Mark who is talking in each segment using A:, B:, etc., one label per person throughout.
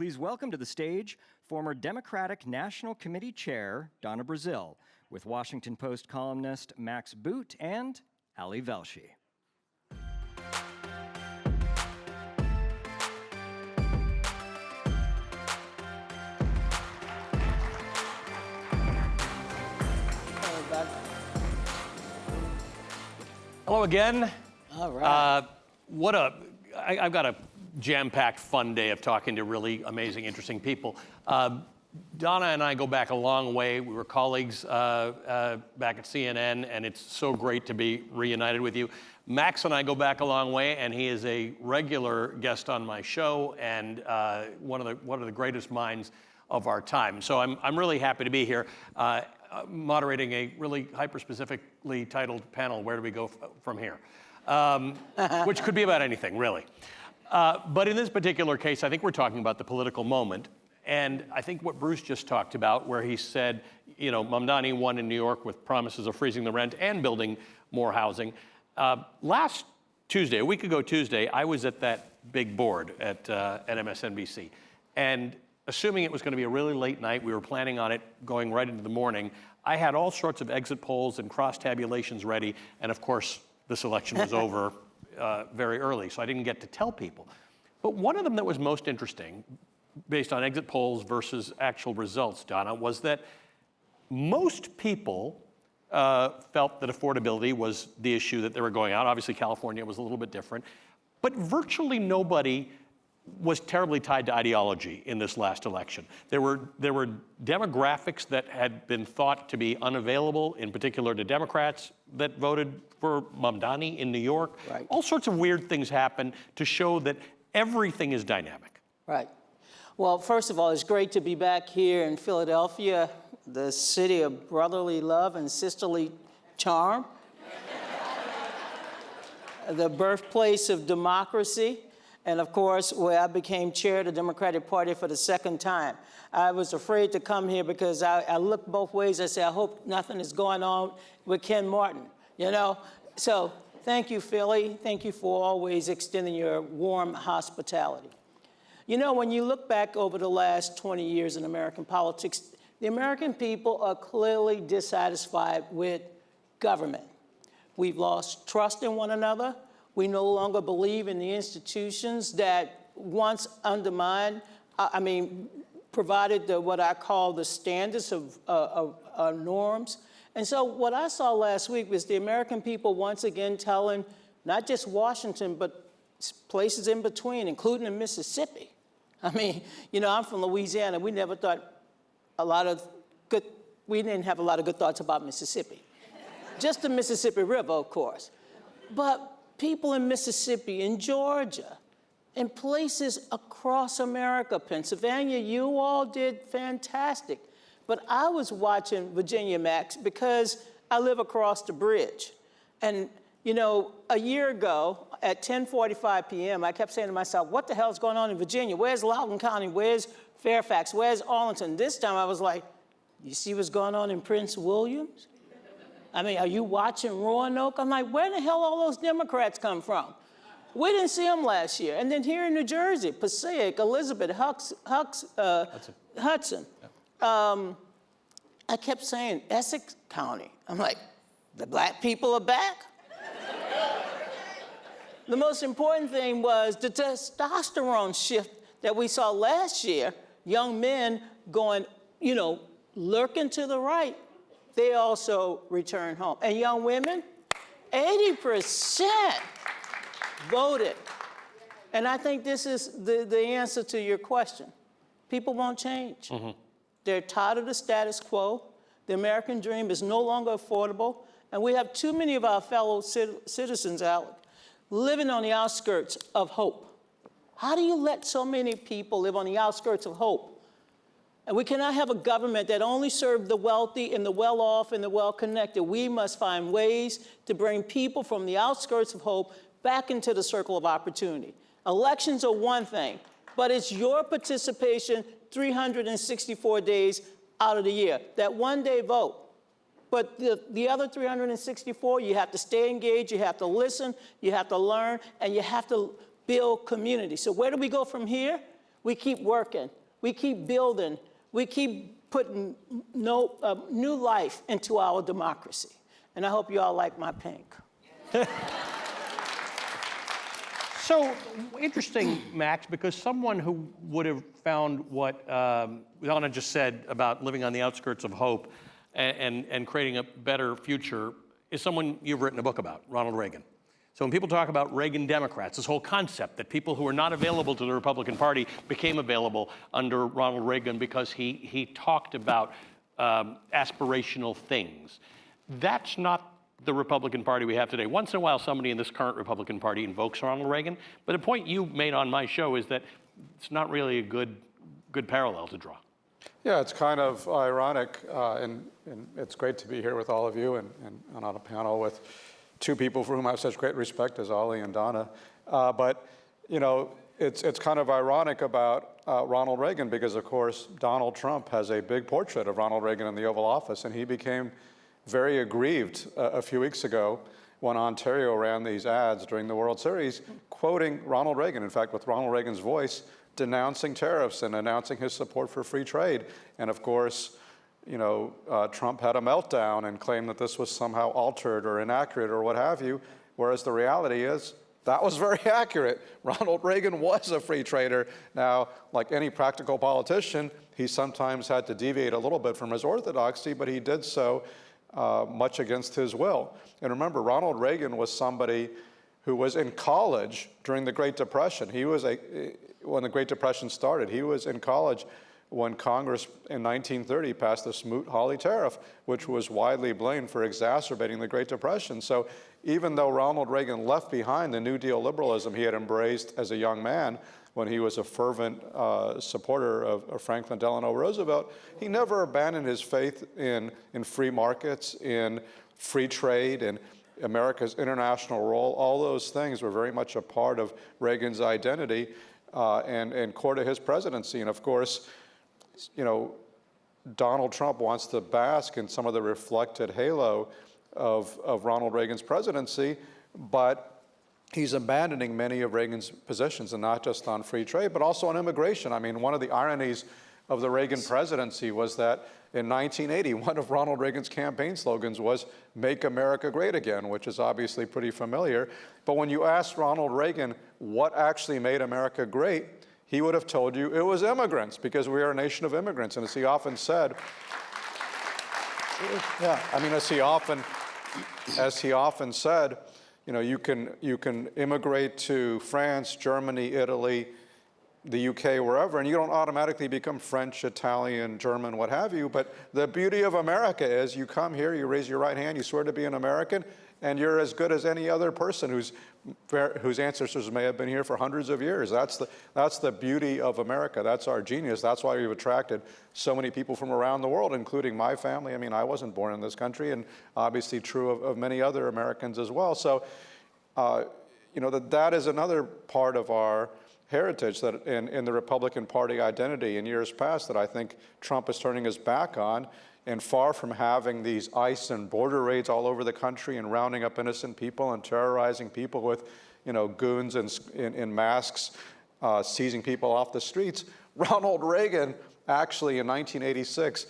A: Please welcome to the stage former Democratic National Committee Chair Donna Brazile, with Washington Post columnist Max Boot and Ali Velshi.
B: Hello again.
C: All right.
B: I've got a jam-packed, fun day of talking to really amazing, interesting people. Donna and I go back a long way. We were colleagues back at CNN, and it's so great to be reunited with you. Max and I go back a long way, and he is a regular guest on my show and one of the greatest minds of our time. So I'm really happy to be here. Moderating a really hyper-specifically titled panel, Where Do We Go From Here? Which could be about anything, really. But in this particular case, I think we're talking about the political moment. And I think what Bruce just talked about, where he said, you know, Mamdani won in New York with promises of freezing the rent and building more housing. Last Tuesday, a week ago Tuesday, I was at that big board at MSNBC. And assuming it was going to be a really late night, we were planning on it going right into the morning. I had all sorts of exit polls and cross-tabulations ready, and of course, this election was over very early, so I didn't get to tell people. But one of them that was most interesting, based on exit polls versus actual results, Donna, was that most people felt that affordability was the issue that they were going out. Obviously, California was a little bit different, but virtually nobody was terribly tied to ideology in this last election. There were demographics that had been thought to be unavailable, in particular to Democrats that voted for Mamdani in New York.
C: Right.
B: All sorts of weird things happen to show that everything is dynamic.
C: Right. Well, first of all, it's great to be back here in Philadelphia, the city of brotherly love and sisterly charm, the birthplace of democracy. And of course, where I became chair of the Democratic Party for the second time. I was afraid to come here because I looked both ways. I said, I hope nothing is going on with Ken Martin, you know? So thank you, Philly. Thank you for always extending your warm hospitality. You know, when you look back over the last 20 years in American politics, the American people are clearly dissatisfied with government. We've lost trust in one another. We no longer believe in the institutions that once undermined, provided what I call the standards of norms. And so what I saw last week was the American people once again telling not just Washington, but places in between, including in Mississippi. I mean, you know, I'm from Louisiana. We never thought we didn't have a lot of good thoughts about Mississippi. Just the Mississippi River, of course. But people in Mississippi, in Georgia, in places across America, Pennsylvania, you all did fantastic. But I was watching Virginia, Max, because I live across the bridge. And, you know, a year ago at 10:45 p.m., I kept saying to myself, what the hell is going on in Virginia? Where's Loudoun County? Where's Fairfax? Where's Arlington? This time I was like, you see what's going on in Prince Williams? I mean, are you watching Roanoke? I'm like, where the hell all those Democrats come from? We didn't see them last year. And then here in New Jersey, Passaic, Elizabeth, Hudson. I kept saying Essex County. I'm like, the black people are back? The most important thing was the testosterone shift that we saw last year, young men going, you know, lurking to the right. They also return home. And young women, 80% voted. And I think this is the answer to your question. People won't change. Mm-hmm. They're tired of the status quo. The American dream is no longer affordable. And we have too many of our fellow citizens, Alec, living on the outskirts of hope. How do you let so many people live on the outskirts of hope? And we cannot have a government that only serves the wealthy and the well-off and the well-connected. We must find ways to bring people from the outskirts of hope back into the circle of opportunity. Elections are one thing, but it's your participation 364 days out of the year, that one-day vote. But the other 364, you have to stay engaged, you have to listen, you have to learn, and you have to build community. So where do we go from here? We keep working. We keep building. We keep putting new life into our democracy. And I hope you all like my pink.
B: So interesting, Max, because someone who would have found what Donna just said about living on the outskirts of hope and creating a better future is someone you've written a book about, Ronald Reagan. So when people talk about Reagan Democrats, this whole concept that people who were not available to the Republican Party became available under Ronald Reagan because he talked about aspirational things. That's not the Republican Party we have today. Once in a while, somebody in this current Republican Party invokes Ronald Reagan, but a point you made on my show is that it's not really a good parallel to draw.
D: Yeah, it's kind of ironic, and it's great to be here with all of you and on a panel with two people for whom I have such great respect as Ali and Donna. But, you know, it's kind of ironic about Ronald Reagan because, of course, Donald Trump has a big portrait of Ronald Reagan in the Oval Office, and he became very aggrieved a few weeks ago when Ontario ran these ads during the World Series, quoting Ronald Reagan, in fact, with Ronald Reagan's voice, denouncing tariffs and announcing his support for free trade. And of course, you know, Trump had a meltdown and claimed that this was somehow altered or inaccurate or what have you, whereas the reality is that was very accurate. Ronald Reagan was a free trader. Now, like any practical politician, he sometimes had to deviate a little bit from his orthodoxy, but he did so much against his will. And remember, Ronald Reagan was somebody who was in college during the Great Depression. He was when the Great Depression started, he was in college when Congress in 1930 passed the Smoot-Hawley tariff, which was widely blamed for exacerbating the Great Depression. So even though Ronald Reagan left behind the New Deal liberalism he had embraced as a young man when he was a fervent supporter of Franklin Delano Roosevelt, he never abandoned his faith in free markets, in free trade, and America's international role. All those things were very much a part of Reagan's identity and core to his presidency. And of course, you know, Donald Trump wants to bask in some of the reflected halo of Ronald Reagan's presidency, but he's abandoning many of Reagan's positions, and not just on free trade, but also on immigration. I mean, one of the ironies of the Reagan presidency was that in 1980, one of Ronald Reagan's campaign slogans was "Make America Great Again," which is obviously pretty familiar. But when you asked Ronald Reagan what actually made America great, he would have told you it was immigrants, because we are a nation of immigrants. And as he often said, yeah, I mean, as he often said, you know, you can immigrate to France, Germany, Italy, the UK, wherever, and you don't automatically become French, Italian, German, what have you. But the beauty of America is you come here, you raise your right hand, you swear to be an American, and you're as good as any other person whose ancestors may have been here for hundreds of years. That's the beauty of America. That's our genius. That's why we've attracted so many people from around the world, including my family. I mean, I wasn't born in this country, and obviously true of many other Americans as well. So, you know, that is another part of our heritage that in the Republican Party identity in years past that I think Trump is turning his back on. And far from having these ICE and border raids all over the country and rounding up innocent people and terrorizing people with, you know, goons in masks, seizing people off the streets, Ronald Reagan actually in 1986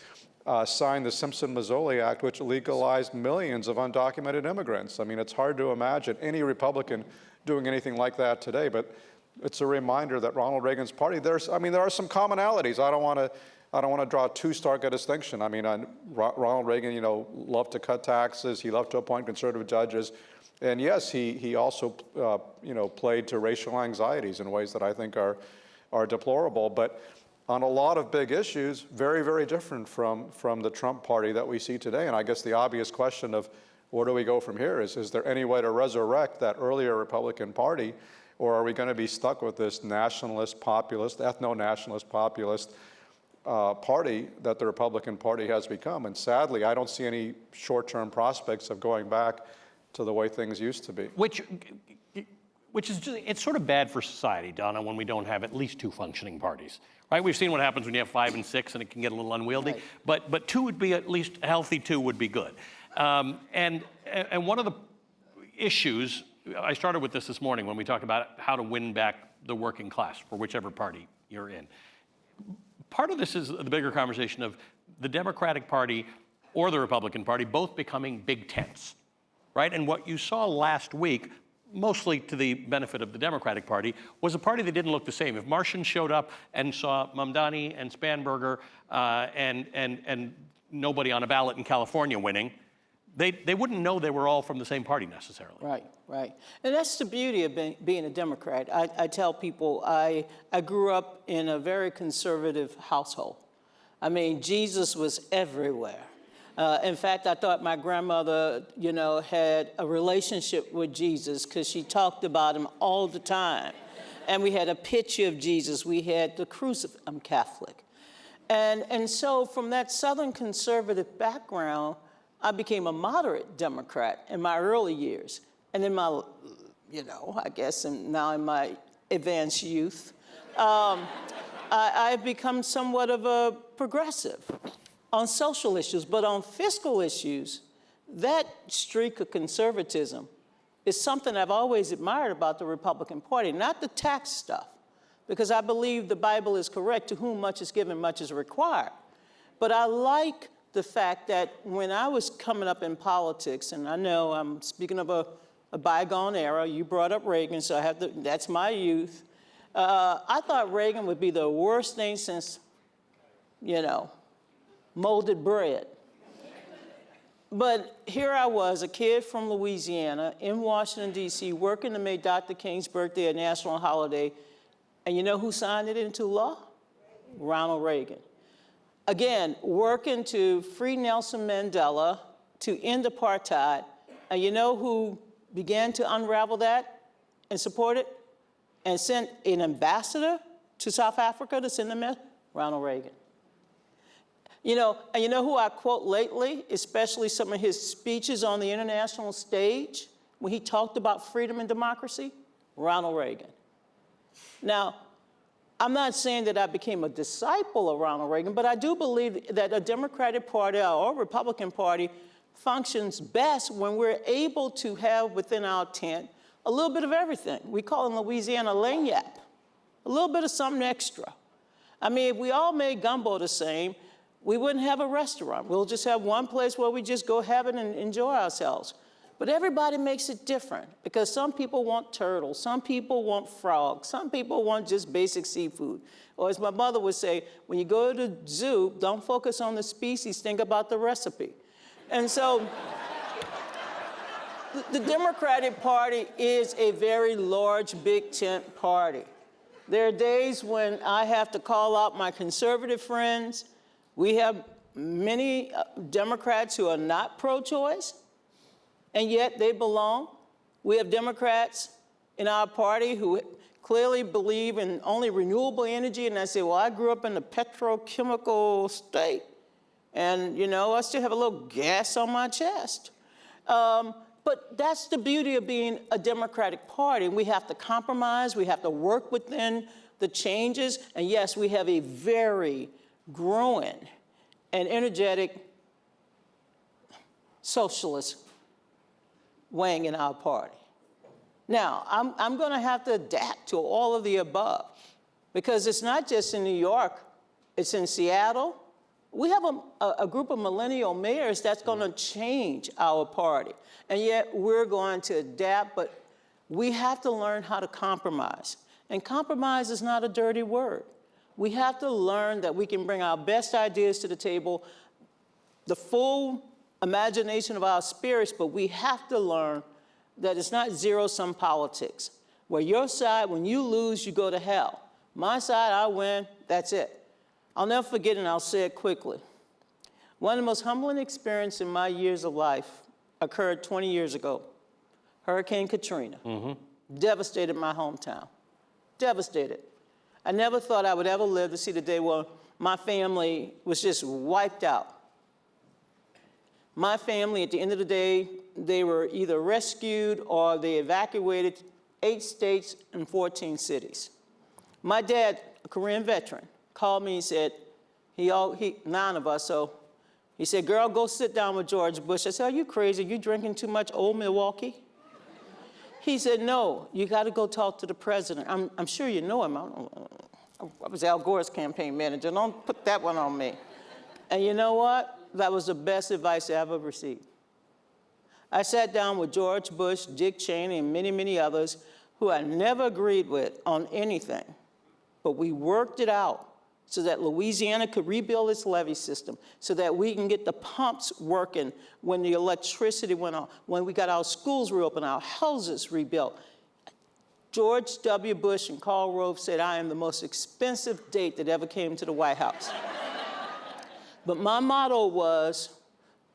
D: signed the Simpson-Mazzoli Act, which legalized millions of undocumented immigrants. I mean, it's hard to imagine any Republican doing anything like that today, but it's a reminder that Ronald Reagan's party, there are some commonalities. I don't want to draw too stark a distinction. I mean, Ronald Reagan, you know, loved to cut taxes. He loved to appoint conservative judges. And yes, he also, you know, played to racial anxieties in ways that I think are deplorable. But on a lot of big issues, very, very different from the Trump party that we see today. And I guess the obvious question of where do we go from here is there any way to resurrect that earlier Republican Party? Or are we going to be stuck with this nationalist, populist, ethno-nationalist, populist party that the Republican Party has become? And sadly, I don't see any short-term prospects of going back to the way things used to be.
B: Which is just, it's sort of bad for society, Donna, when we don't have at least two functioning parties, right? We've seen what happens when you have 5 and 6 and it can get a little unwieldy, right. But 2 would be, at least a healthy 2 would be good. And one of the issues I started with this morning when we talked about how to win back the working class for whichever party you're in. Part of this is the bigger conversation of the Democratic Party or the Republican Party both becoming big tents, right? And what you saw last week, mostly to the benefit of the Democratic Party, was a party that didn't look the same. If Martians showed up and saw Mamdani and Spanberger and nobody on a ballot in California winning, they wouldn't know they were all from the same party necessarily.
C: Right, right. And that's the beauty of being a Democrat. I tell people I grew up in a very conservative household. I mean, Jesus was everywhere. In fact, I thought my grandmother, had a relationship with Jesus because she talked about him all the time. And we had a picture of Jesus. We had the crucifix. I'm Catholic. And so from that Southern conservative background, I became a moderate Democrat in my early years. And in my, I guess, and now in my advanced youth, I've become somewhat of a progressive on social issues, but on fiscal issues, that streak of conservatism is something I've always admired about the Republican Party, not the tax stuff, because I believe the Bible is correct, to whom much is given, much is required. But I like the fact that when I was coming up in politics, and I know I'm speaking of a bygone era, you brought up Reagan, so that's my youth. I thought Reagan would be the worst thing since, molded bread. But here I was, a kid from Louisiana in Washington, D.C., working to make Dr. King's birthday a national holiday. And you know who signed it into law? Ronald Reagan. Again, working to free Nelson Mandela, to end apartheid. And you know who began to unravel that and support it? And sent an ambassador to South Africa to send the message? Ronald Reagan. And you know who I quote lately, especially some of his speeches on the international stage, when he talked about freedom and democracy? Ronald Reagan. Now, I'm not saying that I became a disciple of Ronald Reagan, but I do believe that a Democratic Party or a Republican Party functions best when we're able to have within our tent a little bit of everything. We call in Louisiana lagniappe, a little bit of something extra. I mean, if we all made gumbo the same, we wouldn't have a restaurant. We'll just have one place where we just go have it and enjoy ourselves. But everybody makes it different because some people want turtles, some people want frogs, some people want just basic seafood. Or as my mother would say, when you go to the zoo, don't focus on the species, think about the recipe. And so the Democratic Party is a very large, big tent party. There are days when I have to call out my conservative friends. We have many Democrats who are not pro-choice, and yet they belong. We have Democrats in our party who clearly believe in only renewable energy, and I say, well, I grew up in a petrochemical state, and, I still have a little gas on my chest. But that's the beauty of being a Democratic Party. We have to compromise. We have to work within the changes. And yes, we have a very growing and energetic socialist wing in our party. Now, I'm going to have to adapt to all of the above because it's not just in New York. It's in Seattle. We have a group of millennial mayors that's going to change our party. And yet we're going to adapt, but we have to learn how to compromise. And compromise is not a dirty word. We have to learn that we can bring our best ideas to the table, the full imagination of our spirits, but we have to learn that it's not zero-sum politics, where your side, when you lose, you go to hell. My side, I win, that's it. I'll never forget, and I'll say it quickly. One of the most humbling experiences in my years of life occurred 20 years ago. Hurricane Katrina devastated my hometown, devastated. I never thought I would ever live to see the day where my family was just wiped out. My family, at the end of the day, they were either rescued or they evacuated 8 states and 14 cities. My dad, a Korean veteran, called me and said, 9 of us, so he said, girl, go sit down with George Bush. I said, are you crazy? You drinking too much Old Milwaukee? He said, no, you got to go talk to the president. I'm sure you know him. I was Al Gore's campaign manager. Don't put that one on me. And you know what? That was the best advice I ever received. I sat down with George Bush, Dick Cheney, and many, many others who I never agreed with on anything. But we worked it out so that Louisiana could rebuild its levee system, so that we can get the pumps working when the electricity went on, when we got our schools reopened, our houses rebuilt. George W. Bush and Karl Rove said, I am the most expensive date that ever came to the White House. But my motto was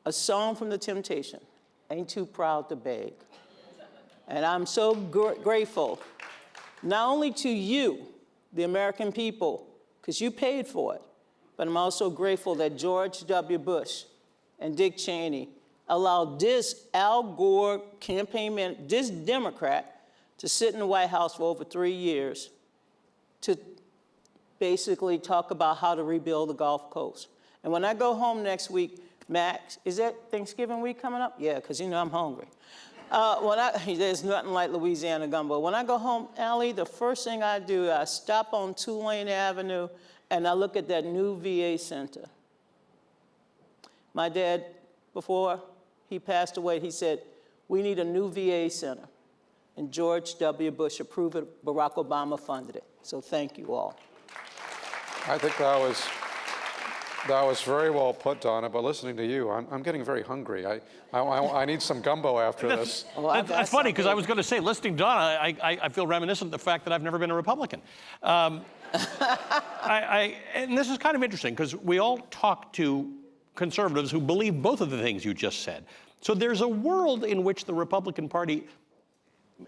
C: a song from The Temptation, Ain't Too Proud to Beg. And I'm so grateful, not only to you, the American people, because you paid for it, but I'm also grateful that George W. Bush and Dick Cheney allowed this Al Gore campaign man, this Democrat, to sit in the White House for over 3 years to basically talk about how to rebuild the Gulf Coast. And when I go home next week, Max, is that Thanksgiving week coming up? Yeah, because you know I'm hungry. There's nothing like Louisiana gumbo. When I go home, Allie, the first thing I do, I stop on Tulane Avenue and I look at that new VA center. My dad, before he passed away, he said, we need a new VA center. And George W. Bush approved it, Barack Obama funded it. So thank you all.
D: I think that was very well put, Donna, but listening to you, I'm getting very hungry. I need some gumbo after this.
C: Well,
B: That's funny, because I was going to say, listening to Donna, I feel reminiscent of the fact that I've never been a Republican. And this is kind of interesting, because we all talk to conservatives who believe both of the things you just said. So there's a world in which the Republican Party,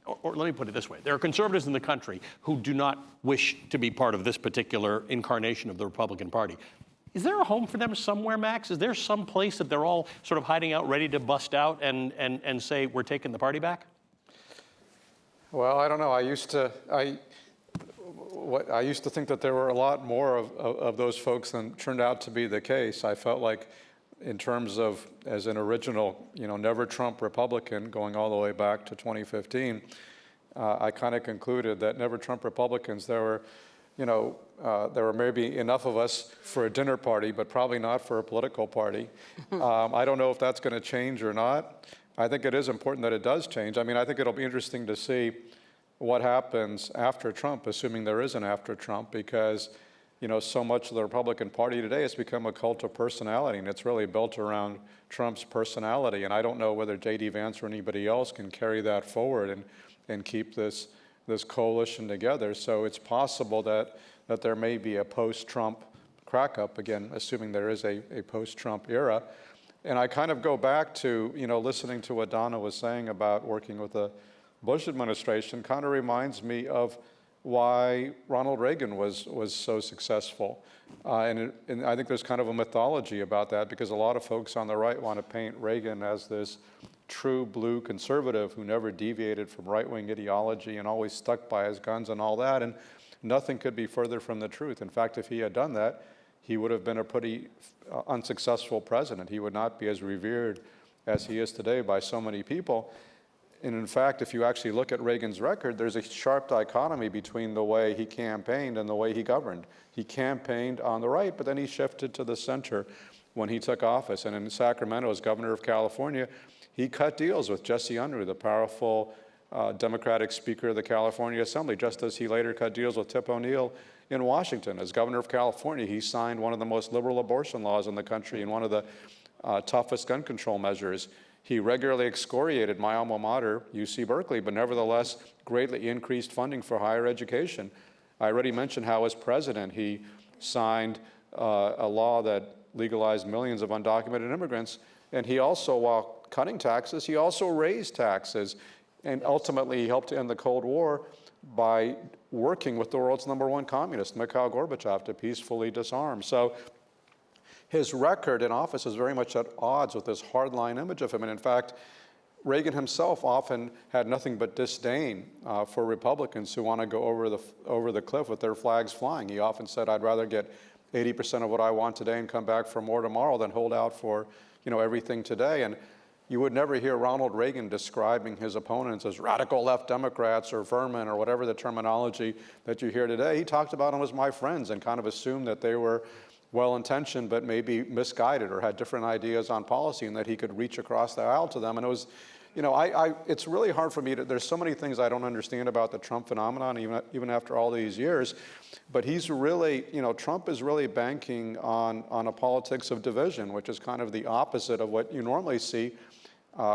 B: or let me put it this way, there are conservatives in the country who do not wish to be part of this particular incarnation of the Republican Party. Is there a home for them somewhere, Max? Is there some place that they're all sort of hiding out, ready to bust out and say, we're taking the party back?
D: Well, I don't know. I used to think that there were a lot more of those folks than turned out to be the case. I felt like, in terms of, as an original, never Trump Republican, going all the way back to 2015, I kind of concluded that never Trump Republicans, there were maybe enough of us for a dinner party, but probably not for a political party. I don't know if that's going to change or not. I think it is important that it does change. I mean, I think it'll be interesting to see what happens after Trump, assuming there is an after Trump, because so much of the Republican Party today has become a cult of personality, and it's really built around Trump's personality. And I don't know whether J.D. Vance or anybody else can carry that forward and keep this coalition together. So it's possible that there may be a post-Trump crack-up, again, assuming there is a post-Trump era. And I kind of go back to, listening to what Donna was saying about working with the Bush administration, kind of reminds me of why Ronald Reagan was so successful. And I think there's kind of a mythology about that, because a lot of folks on the right want to paint Reagan as this true blue conservative who never deviated from right-wing ideology and always stuck by his guns and all that. And nothing could be further from the truth. In fact, if he had done that, he would have been a pretty unsuccessful president. He would not be as revered as he is today by so many people. And in fact, if you actually look at Reagan's record, there's a sharp dichotomy between the way he campaigned and the way he governed. He campaigned on the right, but then he shifted to the center when he took office. And in Sacramento, as governor of California, he cut deals with Jesse Unruh, the powerful Democratic Speaker of the California Assembly, just as he later cut deals with Tip O'Neill in Washington. As governor of California, he signed one of the most liberal abortion laws in the country and one of the toughest gun control measures. He regularly excoriated my alma mater, UC Berkeley, but nevertheless greatly increased funding for higher education. I already mentioned how, as president, he signed a law that legalized millions of undocumented immigrants. And he also, while cutting taxes, he also raised taxes. And ultimately, he helped to end the Cold War by working with the world's #1 communist, Mikhail Gorbachev, to peacefully disarm. So his record in office is very much at odds with this hardline image of him. And in fact, Reagan himself often had nothing but disdain for Republicans who want to go over the cliff with their flags flying. He often said, I'd rather get 80% of what I want today and come back for more tomorrow than hold out for everything today. And you would never hear Ronald Reagan describing his opponents as radical left Democrats or vermin or whatever the terminology that you hear today. He talked about them as my friends and kind of assumed that they were well-intentioned but maybe misguided or had different ideas on policy, and that he could reach across the aisle to them. And it was, you know, it's really hard for me to, there's so many things I don't understand about the Trump phenomenon, even after all these years, but he's really, you know, Trump is really banking on a politics of division, which is kind of the opposite of what you normally see,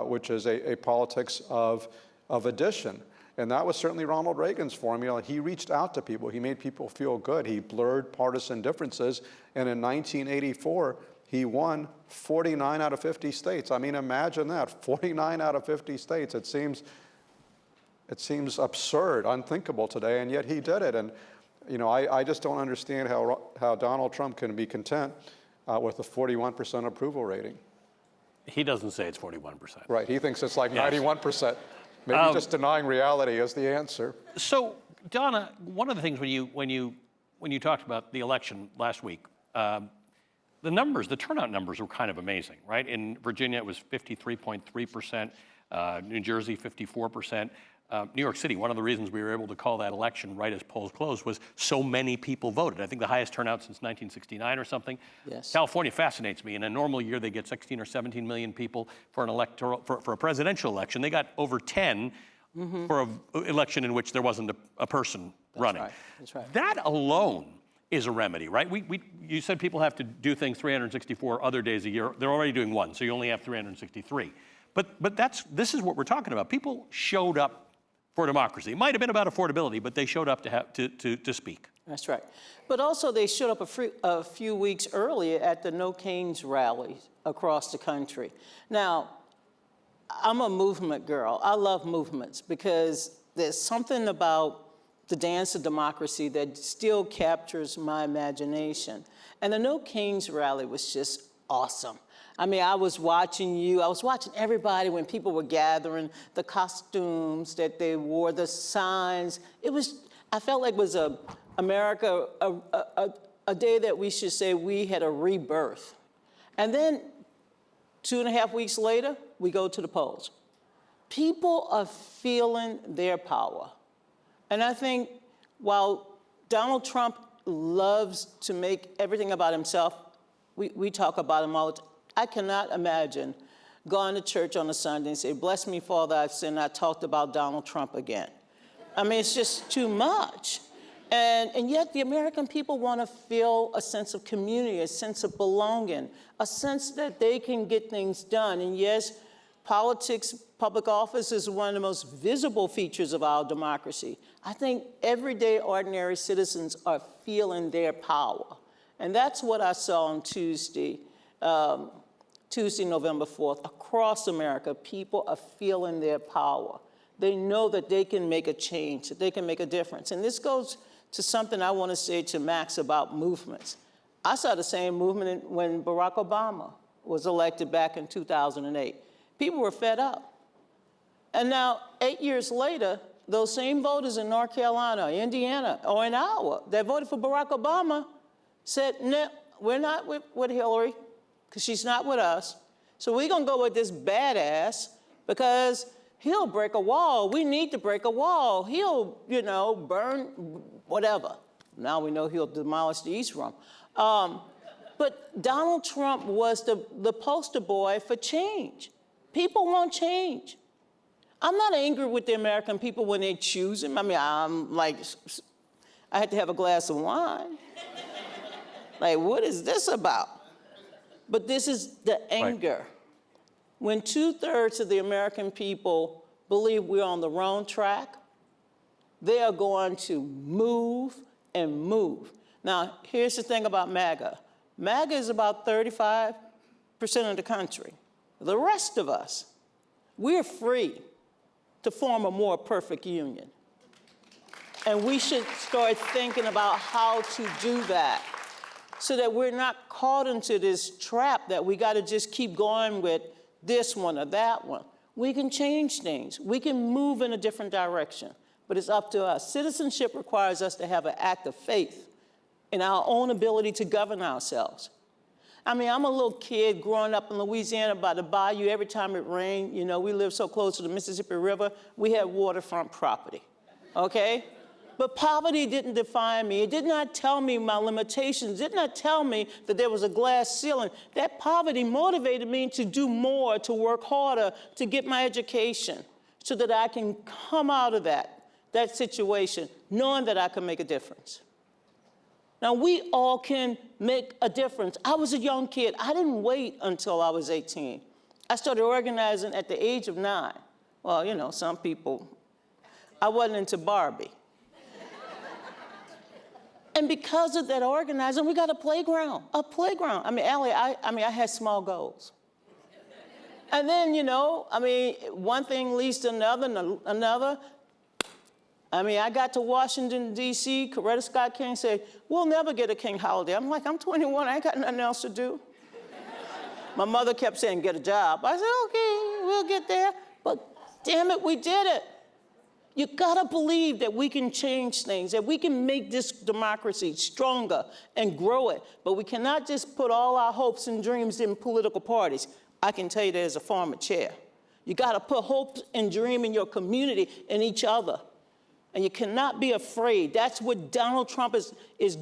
D: which is a politics of addition. And that was certainly Ronald Reagan's formula. He reached out to people. He made people feel good. He blurred partisan differences. And in 1984, he won 49 out of 50 states. I mean, imagine that, 49 out of 50 states. It seems absurd, unthinkable today, and yet he did it. And, you know, I just don't understand how Donald Trump can be content with a 41% approval rating.
B: He doesn't say it's 41%.
D: Right, he thinks it's like
B: Yes.
D: 91%. Maybe just denying reality is the answer.
B: So, Donna, one of the things when you talked about the election last week, the turnout numbers were kind of amazing, right? In Virginia, it was 53.3%, New Jersey, 54%. New York City, one of the reasons we were able to call that election right as polls closed was so many people voted. I think the highest turnout since 1969 or something.
C: Yes.
B: California fascinates me. In a normal year, they get 16 or 17 million people for a presidential election. They got over 10 for an election in which there wasn't a person running.
C: Right. That's right. That
B: That alone is a remedy, right? You said people have to do things 364 other days a year. They're already doing one, so you only have 363. But this is what we're talking about. People showed up for democracy. It might have been about affordability, but they showed up to speak.
C: That's right. But also they showed up a few weeks earlier at the No Kings rallies across the country. Now, I'm a movement girl. I love movements because there's something about the dance of democracy that still captures my imagination. And the No Kings rally was just awesome. I mean, I was watching everybody when people were gathering, the costumes that they wore, the signs. I felt like it was a day that we should say we had a rebirth. And then 2.5 weeks later, we go to the polls. People are feeling their power. And I think while Donald Trump loves to make everything about himself, we talk about him all the time. I cannot imagine going to church on a Sunday and say, "Bless me, Father, I've sinned." I talked about Donald Trump again. I mean, it's just too much. And yet the American people want to feel a sense of community, a sense of belonging, a sense that they can get things done. And yes, politics, public office is one of the most visible features of our democracy. I think everyday ordinary citizens are feeling their power. And that's what I saw on Tuesday, November 4th. Across America, people are feeling their power. They know that they can make a change, that they can make a difference. And this goes to something I want to say to Max about movements. I saw the same movement when Barack Obama was elected back in 2008. People were fed up. And now, 8 years later, those same voters in North Carolina, Indiana, or in Iowa that voted for Barack Obama said, "No, we're not with Hillary, because she's not with us. So we're going to go with this badass because he'll break a wall. We need to break a wall. He'll, burn whatever." Now we know he'll demolish the East Room. But Donald Trump was the poster boy for change. People want change. I'm not angry with the American people when they choose him. I mean, I had to have a glass of wine. Like, what is this about? But this is the anger. Right. When 2/3 of the American people believe we're on the wrong track, they are going to move and move. Now, here's the thing about MAGA. MAGA is about 35% of the country. The rest of us, we're free to form a more perfect union. And we should start thinking about how to do that so that we're not caught into this trap that we got to just keep going with this one or that one. We can change things. We can move in a different direction, but it's up to us. Citizenship requires us to have an act of faith in our own ability to govern ourselves. I mean, I'm a little kid growing up in Louisiana by the bayou. Every time it rained, you know, we lived so close to the Mississippi River, we had waterfront property, okay? But poverty didn't define me. It did not tell me my limitations. It did not tell me that there was a glass ceiling. That poverty motivated me to do more, to work harder, to get my education so that I can come out of that situation knowing that I can make a difference. Now, we all can make a difference. I was a young kid. I didn't wait until I was 18. I started organizing at the age of 9. Well, you know, some people, I wasn't into Barbie. And because of that organizing, we got a playground. I mean, Allie, I had small goals. And then, you know, I mean, one thing leads to another. I mean, I got to Washington, D.C., Coretta Scott King said, we'll never get a King holiday. I'm like, I'm 21, I ain't got nothing else to do. My mother kept saying, get a job. I said, okay, we'll get there. But damn it, we did it. You gotta believe that we can change things, that we can make this democracy stronger and grow it. But we cannot just put all our hopes and dreams in political parties. I can tell you there's a former chair. You gotta put hope and dream in your community and each other. And you cannot be afraid. That's what Donald Trump is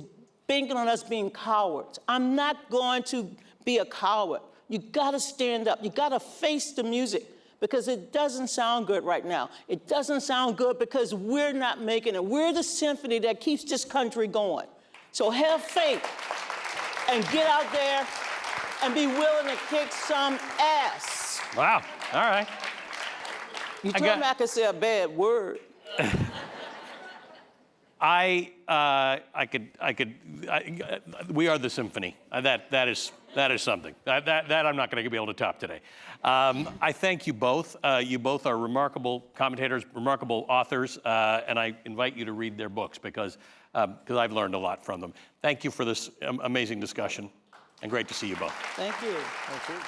C: banking on us being cowards. I'm not going to be a coward. You gotta stand up. You gotta face the music. Because it doesn't sound good right now. It doesn't sound good because we're not making it. We're the symphony that keeps this country going. So have faith and get out there and be willing to kick some ass.
B: Wow, all right.
C: You told me I could say a bad word.
B: We are the symphony. That is something. That I'm not going to be able to top today. I thank you both. You both are remarkable commentators, remarkable authors, and I invite you to read their books because I've learned a lot from them. Thank you for this amazing discussion, and great to see you both.
C: Thank you.
D: Thank you.